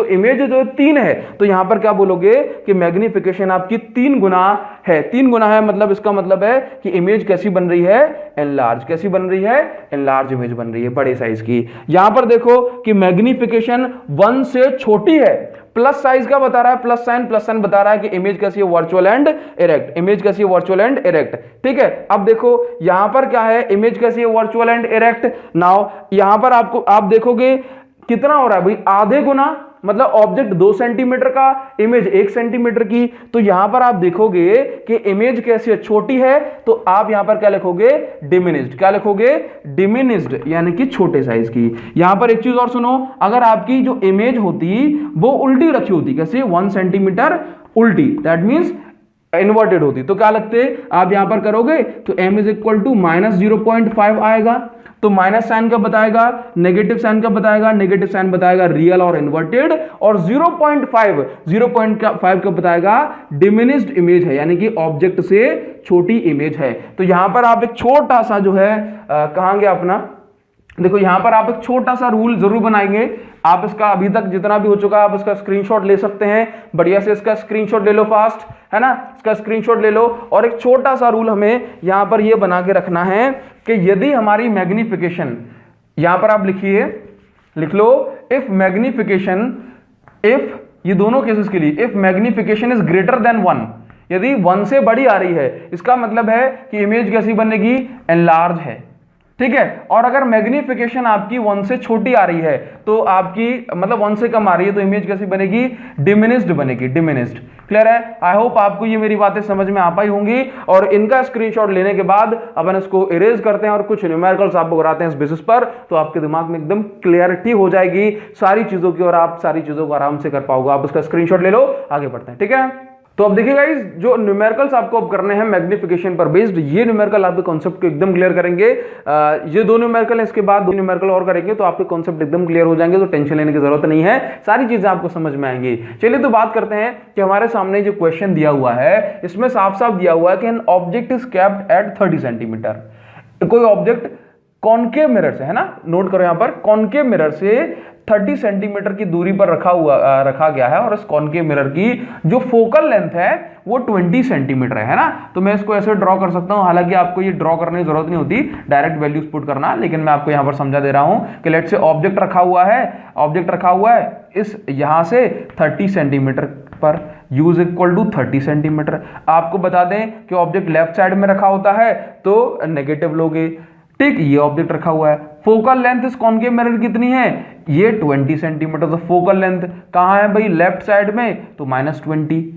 इमेज जो 3 है, तो यहां पर क्या बोलोगे कि मैग्निफिकेशन आपकी 3 गुना है। 3 गुना है मतलब इसका मतलब है कि इमेज कैसी बन रही है, एनलार्ज। कैसी बन रही है, एनलार्ज इमेज बन रही है, बड़े साइज की। यहां पर देखो कि मैग्निफिकेशन 1 से छोटी है, प्लस साइज का बता रहा है, प्लस साइन बता रहा है कि इमेज कैसी है, वर्चुअल एंड इरेक्ट। इमेज कैसी है, वर्चुअल एंड इरेक्ट। ठीक है, अब देखो यहां पर क्या है, इमेज कैसी है, वर्चुअल एंड इरेक्ट। नाउ यहां पर आप देखोगे कितना हो रहा है भाई, आधे गुना, मतलब ऑब्जेक्ट 2 सेंटीमीटर का, इमेज 1 सेंटीमीटर की। तो यहां पर आप देखोगे कि इमेज कैसी है, छोटी है, तो आप यहां पर क्या लिखोगे, डिमिनिश्ड। क्या लिखोगे, डिमिनिश्ड, यानी कि छोटे साइज की। यहां पर एक चीज और सुनो, अगर आपकी जो इमेज होती वो उल्टी रखी होती, कैसे 1 सेंटीमीटर उल्टी, दैट मींस इन्वर्टेड होती, तो क्या लगते आप यहां पर करोगे, तो m = -0.5 आएगा। तो माइनस साइन का बताएगा, नेगेटिव साइन का बताएगा, नेगेटिव साइन बताएगा रियल और इन्वर्टेड, और 0.5 का बताएगा डिमिनिश्ड इमेज है, यानी कि ऑब्जेक्ट से छोटी इमेज है। तो यहां पर आप एक छोटा सा जो है कहां गया अपना, देखो यहां पर आप एक छोटा सा रूल जरूर बनाएंगे। आप इसका अभी तक जितना भी हो चुका है आप इसका स्क्रीनशॉट ले सकते हैं, बढ़िया से इसका स्क्रीनशॉट ले लो फास्ट, है ना, इसका स्क्रीनशॉट ले लो। और एक छोटा सा रूल हमें यहां पर यह बना के रखना है कि यदि हमारी मैग्निफिकेशन, यहां पर आप लिख लो इफ मैग्निफिकेशन, इफ, ये दोनों केसेस के लिए, if magnification is greater than 1, यदि 1 से बड़ी आ रही है, इसका मतलब है कि इमेज कैसी बनेगी, एनलार्ज है। ठीक है, और अगर मैग्निफिकेशन आपकी 1 से छोटी आ रही है, तो आपकी मतलब 1 से कम आ रही है, तो इमेज कैसी बनेगी, डिमिनिश्ड बनेगी, डिमिनिश्ड। क्लियर है, आई होप आपको ये मेरी बातें समझ में आ पाई होंगी। और इनका स्क्रीनशॉट लेने के बाद अपन इसको इरेज करते हैं और कुछ न्यूमेरिकल्स आपको कराते हैं इस बेसिस पर, तो आपके दिमाग में एकदम क्लियरिटी हो जाएगी सारी चीजों की, और आप सारी चीजों को आराम से कर पाओगे। आप उसका स्क्रीनशॉट ले लो, आगे बढ़ते हैं। ठीक है, तो अब देखिए गाइस, जो न्यूमेरिकल्स आपको अब करने हैं मैग्निफिकेशन पर बेस्ड, ये न्यूमेरिकल आपके कॉन्सेप्ट को एकदम क्लियर करेंगे। ये 2 न्यूमेरिकल है, इसके बाद 2 न्यूमेरिकल और करेंगे तो आपके कॉन्सेप्ट एकदम क्लियर हो जाएंगे, तो टेंशन लेने की जरूरत नहीं है, सारी चीजें आपको समझ में आएंगी। चलिए तो बात करते हैं कि हमारे सामने जो क्वेश्चन दिया हुआ है, इसमें साफ साफ दिया हुआ है कि N object is kept at 30 centimetre. कोई ऑब्जेक्ट कॉनकेव मिरर से, है ना, नोट करो यहां पर, कॉनकेव मिरर से 30 सेंटीमीटर की दूरी पर रखा गया है, और इस कॉनकेव मिरर की जो फोकल लेंथ है वो 20 सेंटीमीटर है ना। तो मैं इसको ऐसे ड्रॉ कर सकता हूं, हालांकि आपको ये ड्रॉ करने की जरूरत नहीं होती, डायरेक्ट वैल्यूज पुट करना, लेकिन मैं आपको यहां पर समझा दे रहा हूं कि लेट्स से ऑब्जेक्ट रखा हुआ है इस यहां से 30 सेंटीमीटर पर, u = 30 सेंटीमीटर। आपको बता दें कि ऑब्जेक्ट लेफ्ट साइड में रखा होता है तो नेगेटिव लोगे। ठीक, ये ऑब्जेक्ट रखा हुआ है, फोकल लेंथ इस कॉनकेव मिरर कितनी है, ये 20 सेंटीमीटर। तो फोकल लेंथ कहां है भाई, लेफ्ट साइड में, तो -20।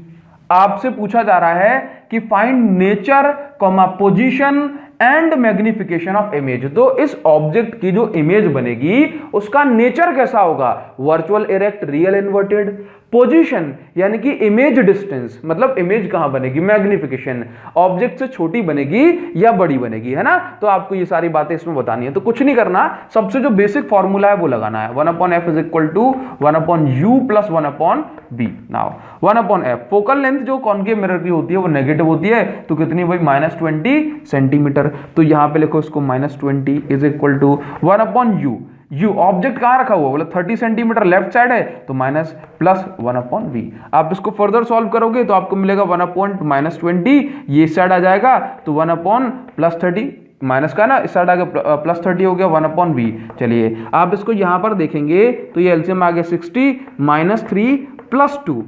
आपसे पूछा जा रहा है कि find nature, position and magnification of image. तो इस ऑब्जेक्ट की जो इमेज बनेगी उसका नेचर कैसा होगा, virtual, erect, real, inverted, position यानी कि इमेज डिस्टेंस, मतलब इमेज कहां बनेगी, मैग्निफिकेशन, ऑब्जेक्ट से छोटी बनेगी या बड़ी बनेगी, है ना। तो आपको ये सारी बातें इसमें बतानी है। तो कुछ नहीं करना, सबसे जो बेसिक फॉर्मूला है वो लगाना है, 1/f is equal to 1/u plus 1/b। Now 1/f, focal length जो कॉन्केव मिरर की होती है वो नेगेटिव होती है, तो कितनी भाई -20 सेंटीमीटर। तो यहां पे लिखो इसको -20 is equal to 1/u। U object कहां रखा हुआ, बोला 30 सेंटीमीटर लेफ्ट साइड है, तो माइनस प्लस 1/v। आप इसको फर्दर सॉल्व करोगे तो आपको मिलेगा 1/-20, ये इस साइड आ जाएगा तो 1/+30, माइनस का ना इस साइड आ गया +30 हो गया 1/v। चलिए आप इसको यहां पर देखेंगे तो ये एलसीएम आ गया 60 -3 + 2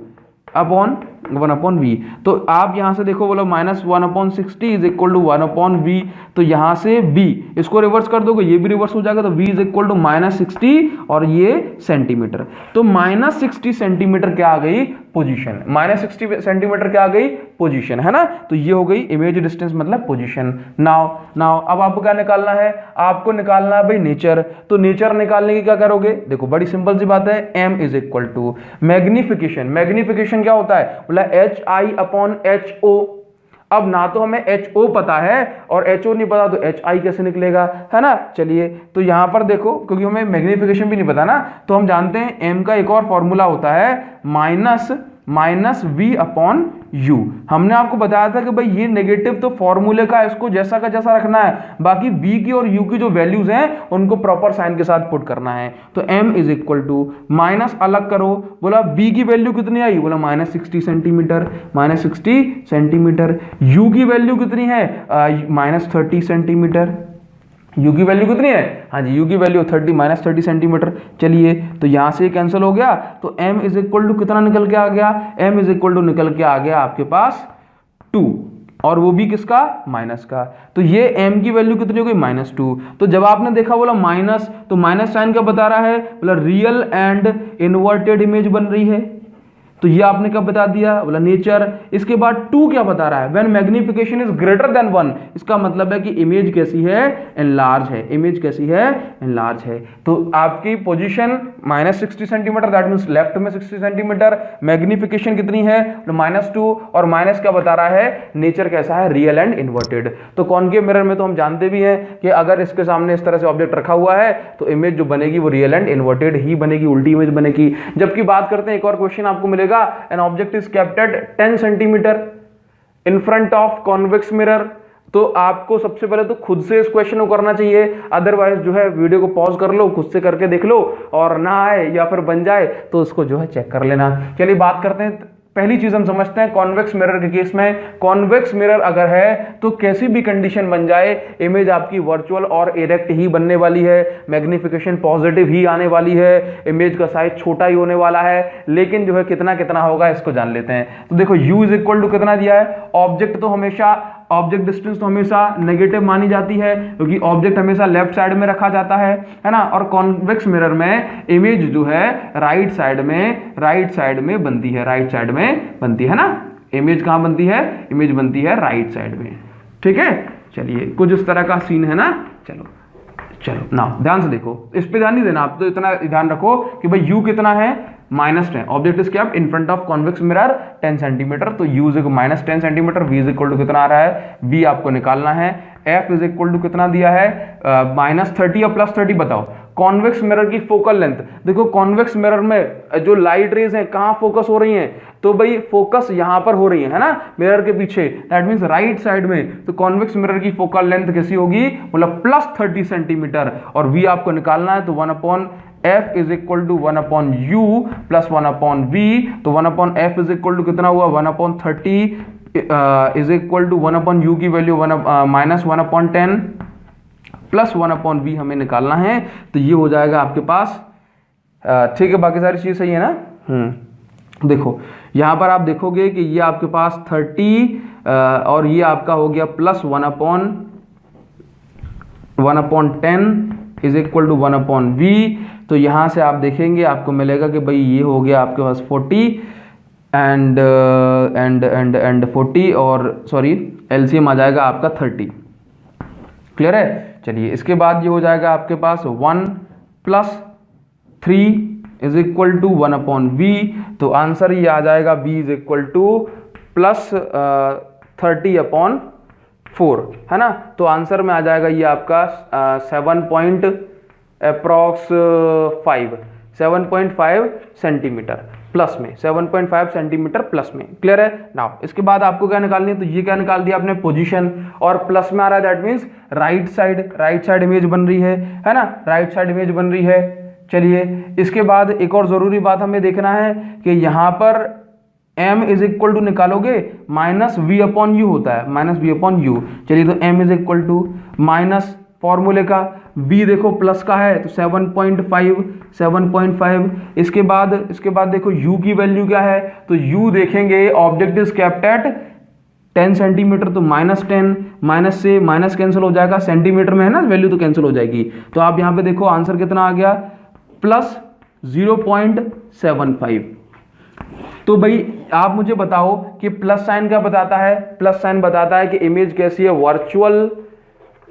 अपॉन 1/v। तो आप यहां से देखो, बोलो -1/60 इज इक्वल टू 1/v। तो यहां से v इसको रिवर्स कर दोगे, ये भी रिवर्स हो जाएगा, तो v इज इक्वल टू -60 और ये सेंटीमीटर। तो -60 सेंटीमीटर क्या आ गई, पोजीशन। -60 सेंटीमीटर क्या आ गई, पोजीशन, है ना। तो ये हो गई इमेज डिस्टेंस, मतलब पोजीशन। नाउ अब आपको क्या निकालना है, आपको निकालना है भाई नेचर। तो नेचर निकालने की क्या करोगे, देखो बड़ी सिंपल सी बात है, m is equal to magnification. Magnification क्या होता है, बोला HI/HO। अब ना तो हमें HO पता है और HO नहीं पता, तो HI कैसे निकलेगा, है ना। चलिए तो यहां पर देखो, क्योंकि हमें मैग्निफिकेशन भी नहीं पता ना, तो हम जानते हैं m का एक और फॉर्मूला होता है -v/u। हमने आपको बताया था कि भाई ये नेगेटिव तो फॉर्मूले का इसको जैसा का जैसा रखना है, बाकी v की और u की जो वैल्यूज हैं उनको प्रॉपर साइन के साथ पुट करना है। तो m is equal to minus अलग करो, बोला v की वैल्यू कितनी आई, बोला -60 सेंटीमीटर, -60 सेंटीमीटर। u की वैल्यू कितनी है, -30 सेंटीमीटर। u की वैल्यू कितनी है, हाँ जी u की वैल्यू -30 सेंटीमीटर। चलिए तो यहां से कैंसिल हो गया, तो m इज इक्वल टू कितना निकल के आ गया, m इज इक्वल टू निकल के आ गया आपके पास 2, और वो भी किसका, माइनस का। तो ये m की वैल्यू कितनी हो गई, -2। तो जब आपने देखा बोला माइनस, तो माइनस साइन क्या बता रहा है, बोला रियल एंड इन्वर्टेड इमेज बन रही है। तो ये आपने कब बता दिया, बोला नेचर। इसके बाद 2 क्या बता रहा है, when magnification is greater than 1। इसका मतलब है कि इमेज कैसी है, एनलार्ज है। इमेज कैसी है, एनलार्ज है। तो आपकी position -60 centimetre, that means left में 60 सेंटीमीटर। मैग्निफिकेशन कितनी है, -2, और माइनस क्या बता रहा है, नेचर कैसा है, रियल एंड इन्वर्टेड। तो कॉन्केव मिरर में तो हम जानते भी हैं कि अगर इसके सामने इस तरह से ऑब्जेक्ट रखा हुआ है तो इमेज जो बनेगी वो रियल एंड इन्वर्टेड ही बनेगी, उल्टी इमेज बनेगी। जबकि बात करते हैं, एक और क्वेश्चन आपको मिलेगा, an object is kept at 10 centimetre in front of convex mirror। तो आपको सबसे पहले तो खुद से इस क्वेश्चन को करना चाहिए, अदरवाइज जो है वीडियो को पॉज कर लो, खुद से करके देख लो, और ना आए या फिर बन जाए तो उसको जो है चेक कर लेना। चलिए बात करते हैं, पहली चीज हम समझते हैं कॉन्वेक्स मिरर के केस में। कॉन्वेक्स मिरर अगर है तो कैसी भी कंडीशन बन जाए, इमेज आपकी वर्चुअल और इरेक्ट ही बनने वाली है, मैग्निफिकेशन पॉजिटिव ही आने वाली है, इमेज का साइज छोटा ही होने वाला है, लेकिन जो है कितना कितना होगा इसको जान लेते हैं। तो देखो u इज इक्वल टू कितना दिया है, ऑब्जेक्ट तो हमेशा, ऑब्जेक्ट डिस्टेंस तो हमेशा नेगेटिव मानी जाती है, क्योंकि ऑब्जेक्ट हमेशा लेफ्ट साइड में रखा जाता है ना। और कॉन्वेक्स मिरर में इमेज जो है राइट साइड में बनती है, राइट साइड में बनती है ना। इमेज कहां बनती है, इमेज बनती है राइट साइड में, ठीक है। चलिए कुछ इस तरह का सीन है ना। चलो ना ध्यान से देखो, इस पे ध्यान नहीं देना आप, तो इतना ध्यान रखो कि भाई u कितना है, -10। Object is kept in front of convex mirror 10 centimetre, तो u is -10 centimetre. v is equal to कितना आ रहा है, v आपको निकालना है। f इज इक्वल टू कितना दिया है, -30 या +30 बताओ। कॉन्वेक्स मिरर की फोकल लेंथ, देखो कॉन्वेक्स मिरर में जो लाइट रेज है कहां फोकस हो रही हैं, तो भाई फोकस यहां पर हो रही है ना, मिरर के पीछे, दैट मींस राइट साइड में। तो कॉन्वेक्स मिरर की फोकल लेंथ कैसी होगी, मतलब +30 सेंटीमीटर, और v आपको निकालना है। तो 1/f is equal to 1/u plus 1/v। तो 1/f इज इक्वल टू कितना हुआ, 1/30 इज इक्वल टू 1/u की वैल्यू -1/10 प्लस 1/v हमें निकालना है। तो ये हो जाएगा आपके पास, ठीक है, बाकी सारी चीज सही है ना। देखो यहां पर आप देखोगे कि ये आपके पास 30 और ये आपका हो गया plus 1/10 is equal to 1/v। तो यहां से आप देखेंगे आपको मिलेगा कि भाई ये हो गया आपके पास 40 एंड 40, और सॉरी एलसीएम आ जाएगा आपका 30। क्लियर है। चलिए इसके बाद ये हो जाएगा आपके पास 1 + 3 इज इक्वल टू 1/v, तो आंसर ये आ जाएगा b is equal two plus 30/4, है ना। तो आंसर में आ जाएगा ये आपका 7.5 सेंटीमीटर प्लस में, 7.5 सेंटीमीटर प्लस में। क्लियर है नाउ। इसके बाद आपको क्या निकालनी है, तो ये क्या निकाल दिया आपने, पोजीशन, और प्लस में आ रहा है that means right side image बन रही है ना, राइट साइड इमेज बन रही है। चलिए इसके बाद एक और जरूरी बात हमें देखना है कि यहां पर m इज इक्वल टू निकालोगे -v/u होता है, -v/u। चलिए तो m is equal to minus फॉर्मूले का v देखो प्लस का है तो 7.5। इसके बाद देखो u की वैल्यू क्या है, तो u देखेंगे object is kept at 10 centimetre, तो -10 माइनस से माइनस कैंसिल हो जाएगा, सेंटीमीटर में है ना वैल्यू तो कैंसिल हो जाएगी। तो आप यहां पे देखो आंसर कितना आ गया, प्लस 0.75। तो भाई आप मुझे बताओ कि प्लस साइन क्या बताता है, प्लस साइन बताता है कि इमेज कैसी है, वर्चुअल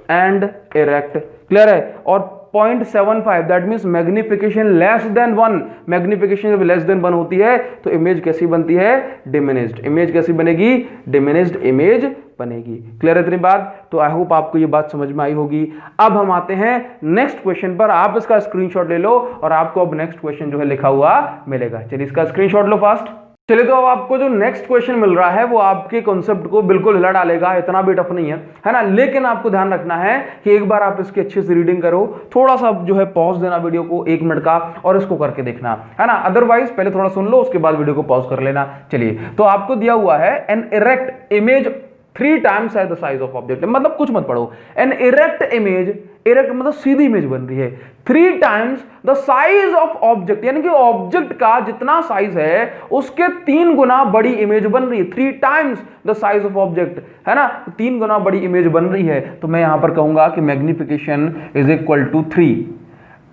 एंड इरेक्ट। क्लियर है। और 0.75 that means magnification less than 1, magnification जब लेस देन 1 होती है तो इमेज कैसी बनती है, डिमिनिश्ड। इमेज कैसी बनेगी, डिमिनिश्ड इमेज बनेगी। क्लियर है इतनी बात। तो आई होप आपको ये बात समझ में आई होगी। अब हम आते हैं नेक्स्ट क्वेश्चन पर। आप इसका स्क्रीनशॉट ले लो और आपको अब नेक्स्ट क्वेश्चन जो है लिखा हुआ मिलेगा। चलिए इसका स्क्रीनशॉट लो फास्ट। चलिए तो अब आपको जो नेक्स्ट क्वेश्चन मिल रहा है वो आपके कॉन्सेप्ट को बिल्कुल हिला डालेगा, इतना भी टफ नहीं है ना। लेकिन आपको ध्यान रखना है कि एक बार आप इसकी अच्छे से रीडिंग करो, थोड़ा सा जो है पॉज देना वीडियो को 1 मिनट का और इसको करके देखना, है ना। अदरवाइज पहले थोड़ा सुन लो उसके बाद वीडियो को पॉज कर लेना। चलिए तो आपको दिया हुआ है एन इरेक्ट इमेज 3 times है द साइज ऑफ ऑब्जेक्ट, मतलब कुछ मत पढ़ो। एन इरेक्ट इमेज, इरेक्ट मतलब सीधी इमेज बन रही है, 3 times the size of object, यानी कि ऑब्जेक्ट का जितना साइज है उसके 3 गुना बड़ी इमेज बन रही है। 3 times the size of object, है ना, 3 गुना बड़ी इमेज बन रही है। तो मैं यहां पर कहूंगा कि magnification is equal to 3।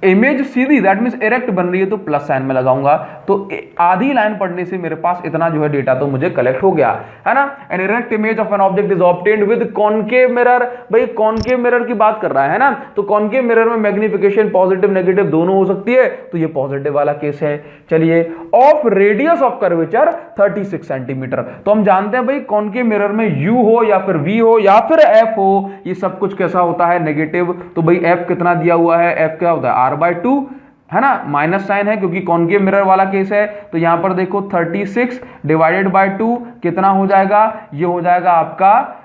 Image सीधी दैट मींस इरेक्ट बन रही है तो प्लस साइन में लगाऊंगा। तो आधी लाइन पढ़ने से मेरे पास इतना जो है डेटा तो मुझे कलेक्ट हो गया, है ना। An erect image of an object is obtained with concave mirror. भाई कॉनकेव मिरर की बात कर रहा है ना, तो कॉनकेव मिरर में मैग्निफिकेशन पॉजिटिव नेगेटिव दोनों हो सकती है, तो ये पॉजिटिव वाला केस है। चलिए of radius of curvature 36 centimetre. तो हम जानते हैं भाई कॉनकेव मिरर में u हो या फिर v हो या फिर f हो, ये सब कुछ कैसा होता है, नेगेटिव। तो भाई f कितना दिया हुआ है, f क्या होता है r/2, है ना, माइनस साइन है क्योंकि कॉनकेव मिरर वाला केस है। तो यहां पर देखो 36 डिवाइडेड बाय 2 कितना हो जाएगा, ये हो जाएगा आपका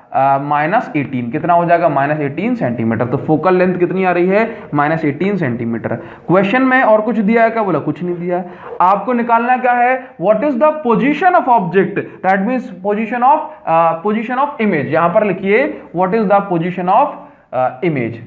-18। कितना हो जाएगा, -18 सेंटीमीटर। तो फोकल लेंथ कितनी आ रही है, -18 सेंटीमीटर। क्वेश्चन में और कुछ दिया है क्या, बोला कुछ नहीं दिया है। आपको निकालना क्या है, what is the position of object, that means position of image. यहां पर लिखिए what is the position of image.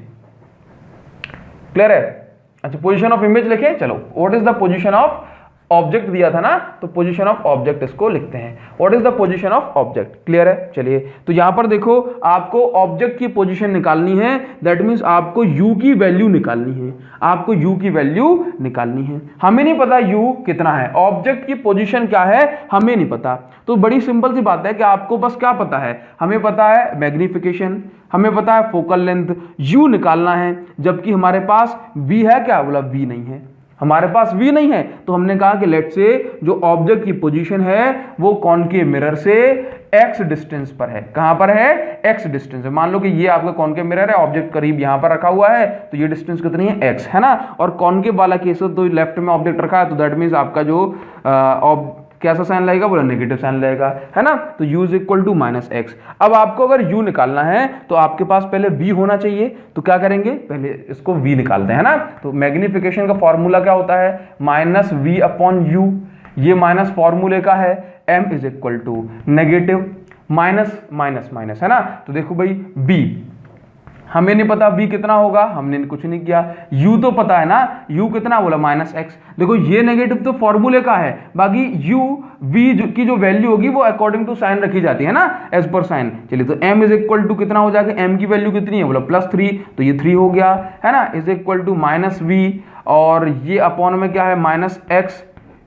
Clear है। अच्छा पोजीशन ऑफ इमेज लिखे, चलो what is the position of object दिया था ना, तो पोजीशन ऑफ ऑब्जेक्ट इसको लिखते हैं, what is the position of object. Clear है। चलिए तो यहां पर देखो आपको ऑब्जेक्ट की पोजीशन निकालनी है, दैट मींस आपको u की वैल्यू निकालनी है, आपको u की वैल्यू निकालनी है। हमें नहीं पता u कितना है, ऑब्जेक्ट की पोजीशन क्या है हमें नहीं पता। तो बड़ी सिंपल सी बात है कि आपको बस क्या पता है, हमें पता है मैग्निफिकेशन, हमें पता है फोकल लेंथ, u निकालना है। जबकि हमारे पास v है क्या, बोला v नहीं है, हमारे पास v नहीं है। तो हमने कहा कि लेट से जो ऑब्जेक्ट की पोजीशन है वो कॉनकेव मिरर से x डिस्टेंस पर है। कहां पर है, x डिस्टेंस है। मान लो कि ये आपका कॉनकेव मिरर है, ऑब्जेक्ट करीब यहां पर रखा हुआ है, तो ये डिस्टेंस कितनी है, x, है ना। और कॉनकेव वाला केस तो लेफ्ट में ऑब्जेक्ट रखा है, तो दैट मींस आपका जो कैसा साइन लगेगा, बोला नेगेटिव साइन लगेगा, है ना। तो u is equal to -x। अब आपको अगर u निकालना है तो आपके पास पहले v होना चाहिए, तो क्या करेंगे, पहले इसको v निकालते हैं ना। तो मैग्निफिकेशन का फॉर्मूला क्या होता है, -v/u। ये माइनस फॉर्मूले का है, m is equal to negative minus minus minus, है ना। तो देखो भाई v हमें नहीं पता v कितना होगा, हमने कुछ नहीं किया। u तो पता है ना, u कितना बोला -x। देखो ये नेगेटिव तो फॉर्मूले का है, बाकी u v की जो वैल्यू होगी वो अकॉर्डिंग टू साइन रखी जाती है ना, एज पर साइन। चलिए तो m इज इक्वल टू कितना हो जाएगा, m की वैल्यू कितनी है, बोला +3, तो ये 3 हो गया, है ना, इज इक्वल टू -v। और ये अपॉन में क्या है, -x,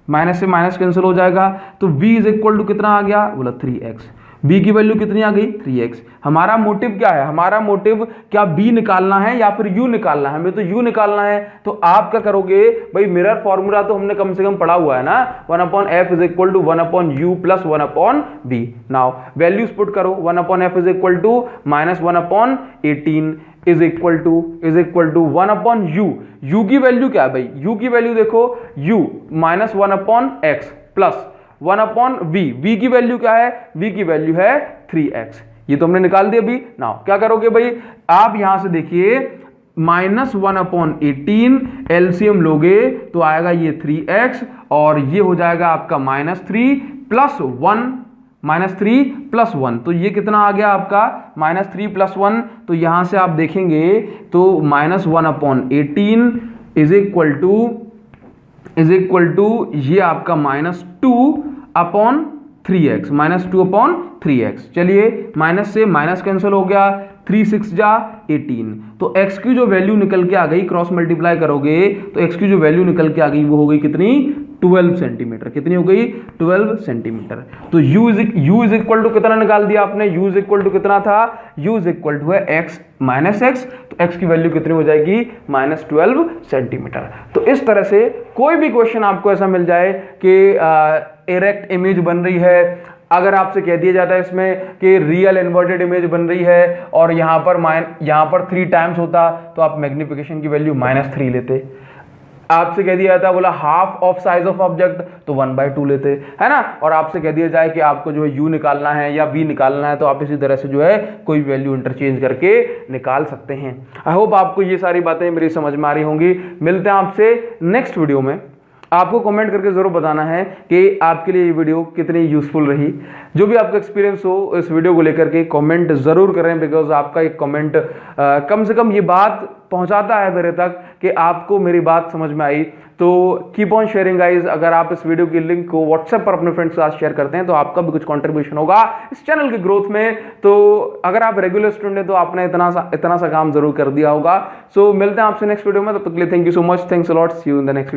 माइनस से माइनस कैंसिल हो जाएगा, तो v इज इक्वल टू कितना आ गया, बोला 3x। b की वैल्यू कितनी आ गई 3x। हमारा मोटिव क्या है, हमारा मोटिव क्या b निकालना है या फिर u निकालना है, हमें तो u निकालना है। तो आप क्या करोगे भाई, मिरर फॉर्मूला तो हमने कम से कम पढ़ा हुआ है ना, 1/f is equal to 1/u plus 1/b। Now values put करो, 1/f is equal to -1/18 is equal to 1/u। u की वैल्यू क्या है भाई, u की वैल्यू देखो, u -1/x plus 1/v। v की वैल्यू क्या है, v की वैल्यू है 3x। ये तो हमने निकाल दिया अभी। नाउ क्या करोगे भाई, आप यहां से देखिए -1/18 एलसीएम लोगे तो आएगा ये 3x और ये हो जाएगा आपका -3 प्लस 1। तो ये कितना आ गया आपका -3 प्लस 1। तो यहां से आप देखेंगे तो -1/18 इज इक्वल टू ये आपका -2/3x, -2/3x। चलिए माइनस से माइनस कैंसिल हो गया, 3 6 जा 18। तो x की जो वैल्यू निकल के आ गई, क्रॉस मल्टीप्लाई करोगे तो x की जो वैल्यू निकल के आ गई वो हो गई कितनी, 12 सेंटीमीटर। कितनी हो गई, 12 सेंटीमीटर। तो u इज इक्वल टू कितना निकाल दिया आपने, u इज इक्वल टू कितना था, u इज इक्वल टू है x माइनस x। तो x की वैल्यू कितनी हो जाएगी, -12 सेंटीमीटर। तो इस तरह से कोई भी क्वेश्चन आपको ऐसा मिल जाए कि इरेक्ट इमेज बन रही है, अगर आपसे कह दिया जाता है इसमें कि रियल इन्वर्टेड इमेज बन रही है और यहाँ पर 3 टाइम्स होता, तो आप मैग्निफिकेशन की वैल्यू -3 लेते। आपसे कह दिया जाता है बोला half of size of object, तो 1/2 लेते, है ना। और आपसे कह दिया जाए कि आपको जो है u निकालना है या v निकालना है, तो आप इसी तरह से जो है कोई वैल्यू इंटरचेंज करके निकाल सकते हैं। आई होप आपको ये सारी बातें मेरी समझ में आ रही होंगी। मिलते हैं आपसे नेक्स्ट वीडियो में। आपको कमेंट करके जरूर बताना है कि आपके लिए ये वीडियो कितनी यूजफुल रही। जो भी आपका एक्सपीरियंस हो इस वीडियो को लेकर के कमेंट जरूर करें, बिकॉज आपका एक कमेंट कम से कम ये बात पहुंचाता है मेरे तक कि आपको मेरी बात समझ में आई। तो कीप ऑन शेयरिंग गाइज। अगर आप इस वीडियो की लिंक को व्हाट्सएप पर अपने फ्रेंड्स के साथ शेयर करते हैं तो आपका भी कुछ कंट्रीब्यूशन होगा इस चैनल की ग्रोथ में। तो अगर आप रेगुलर स्टूडेंट हैं तो आपने इतना सा काम जरूर कर दिया होगा। सो मिलते हैं आपसे नेक्स्ट वीडियो में, तब तक के लिए thank you so much, thanks a lot, see you in the next.